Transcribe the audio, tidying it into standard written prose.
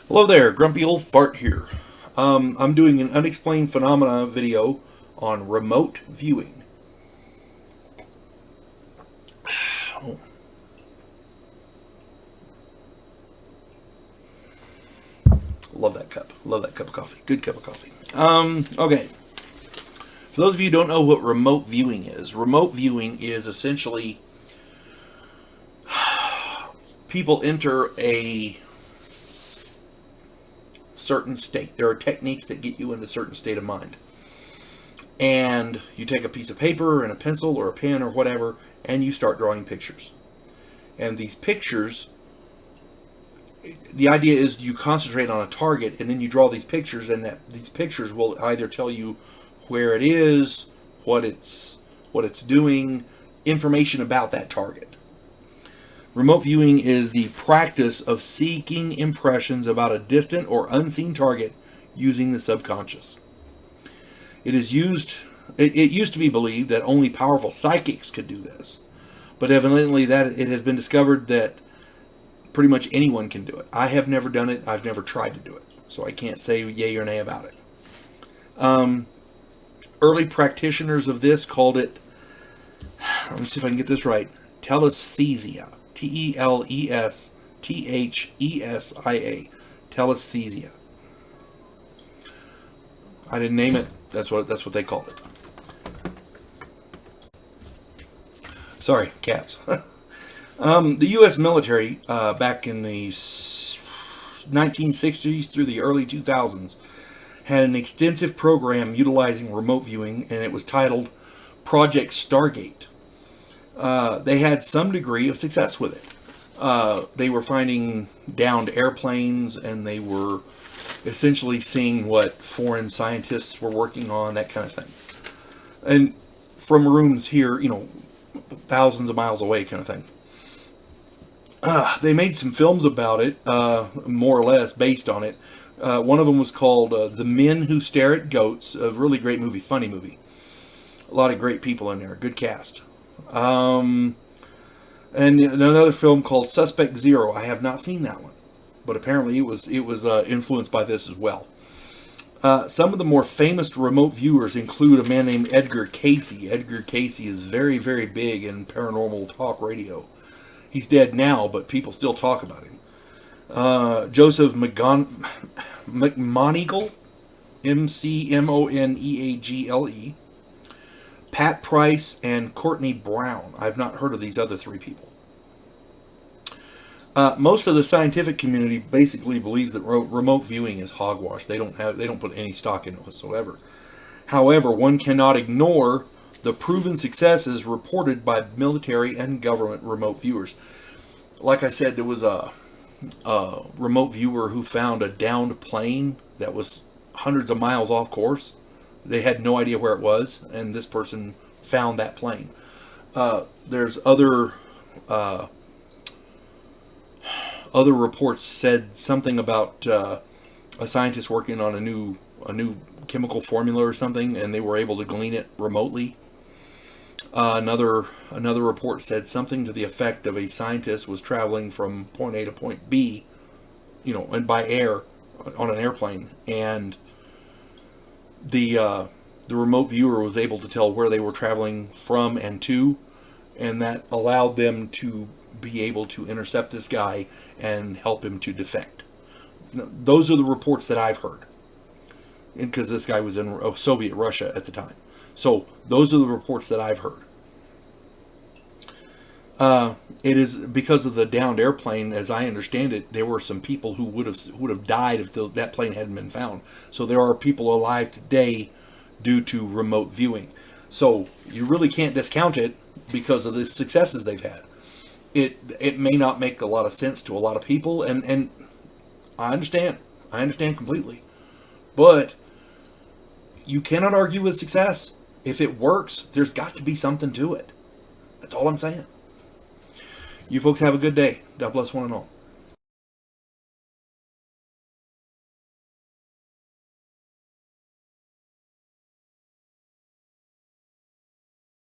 Hello there, Grumpy Old Fart here. I'm doing an unexplained phenomena video on remote viewing. Oh. Love that cup. Love that cup of coffee. Good cup of coffee. Okay. For those of you who don't know what remote viewing is essentially people enter a certain state. There are techniques that get you into a certain state of mind. And you take a piece of paper and a pencil or a pen or whatever, and you start drawing pictures. And these pictures, the idea is you concentrate on a target, and then you draw these pictures, and these pictures will either tell you where it is, what it's doing, information about that target. Remote viewing is the practice of seeking impressions about a distant or unseen target using the subconscious. It used to be believed that only powerful psychics could do this, but evidently that it has been discovered that pretty much anyone can do it. I have never done it. I've never tried to do it, so I can't say yay or nay about it. Early practitioners of this called it, let me see if I can get this right, telesthesia. Telesthesia. Telesthesia. I didn't name it. That's what they called it. Sorry, cats. The U.S. military, back in the 1960s through the early 2000s, had an extensive program utilizing remote viewing, and it was titled Project Stargate. They had some degree of success with it. They were finding downed airplanes, and they were essentially seeing what foreign scientists were working on, that kind of thing. And from rooms here, thousands of miles away kind of thing. They made some films about it, more or less based on it. One of them was called The Men Who Stare at Goats, a really great movie, funny movie. A lot of great people in there, good cast. And another film called Suspect Zero. I have not seen that one, but apparently it was influenced by this as well. Some of the more famous remote viewers include a man named Edgar Casey. Edgar Casey is very, very big in paranormal talk radio. He's dead now, but people still talk about him. Joseph McMoneagle, McMoneagle. Pat Price and Courtney Brown. I've not heard of these other three people. Most of the scientific community basically believes that remote viewing is hogwash. They don't put any stock in it whatsoever. However, one cannot ignore the proven successes reported by military and government remote viewers. Like I said, there was a remote viewer who found a downed plane that was hundreds of miles off course. They had no idea where it was, and this person found that plane. There's other reports said something about a scientist working on a new chemical formula or something, and they were able to glean it remotely. Another report said something to the effect of a scientist was traveling from point A to point B, and by air on an airplane, and the remote viewer was able to tell where they were traveling from and to, and that allowed them to be able to intercept this guy and help him to defect. Those are the reports that I've heard, because this guy was in Soviet Russia at the time. So those are the reports that I've heard. It is because of the downed airplane, as I understand it. There were some people who would have died if that plane hadn't been found. So there are people alive today due to remote viewing. So you really can't discount it because of the successes they've had. It may not make a lot of sense to a lot of people, and I understand completely, but you cannot argue with success. If it works, there's got to be something to it. That's all I'm saying. You folks have a good day. God bless one and all.